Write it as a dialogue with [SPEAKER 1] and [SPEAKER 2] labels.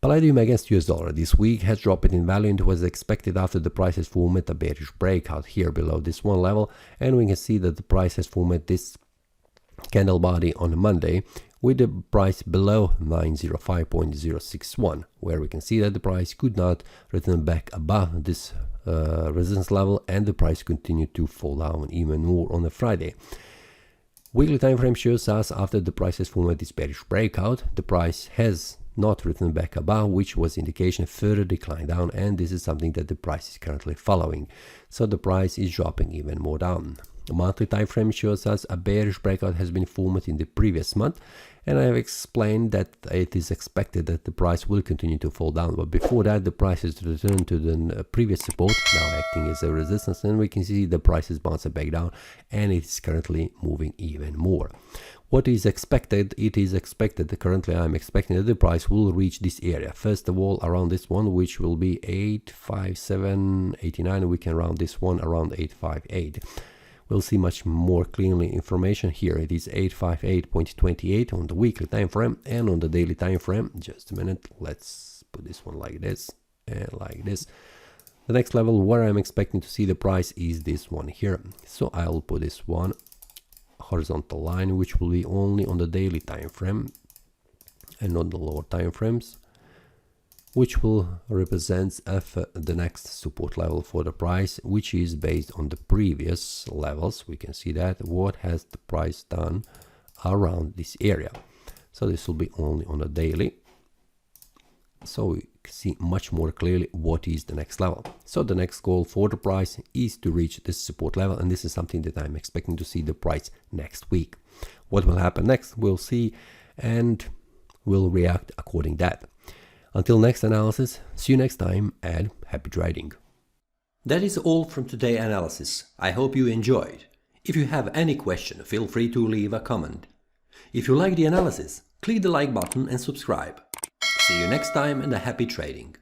[SPEAKER 1] Palladium against US dollar this week has dropped in value and was expected after the price has formed a bearish breakout here below this one level, and we can see that the price has formed this candle body on Monday with the price below 905.061, where we can see that the price could not return back above this resistance level, and the price continued to fall down even more on a Friday. Weekly time frame shows us after the price has formed this bearish breakout, the price has not returned back above, which was indication of further decline down, and this is something that the price is currently following. So the price is dropping even more down. The monthly time frame shows us a bearish breakout has been formed in the previous month, and I have explained that it is expected that the price will continue to fall down, but before that the price is returned to the previous support, now acting as a resistance, and we can see the price is bouncing back down and it is currently moving even more. What is expected? It is expected that currently I'm expecting that the price will reach this area. First of all, around this one, which will be 857.89, we can round this one around 858. We'll see much more clearly information here. It is 858.28 on the weekly time frame, and on the daily time frame, just a minute, let's put this one like this and like this. The next level where I'm expecting to see the price is this one here. So I'll put this one horizontal line, which will be only on the daily time frame and on the lower time frames, which will represent the next support level for the price, which is based on the previous levels. We can see that what has the price done around this area. So this will be only on a daily, so we can see much more clearly what is the next level. So the next goal for the price is to reach this support level, and this is something that I'm expecting to see the price next week. What will happen next, we'll see, and we'll react according to that. Until next analysis, see you next time and happy trading. That is all from today's analysis. I hope you enjoyed. If you have any question, feel free to leave a comment. If you like the analysis, click the like button and subscribe. See you next time and a happy trading.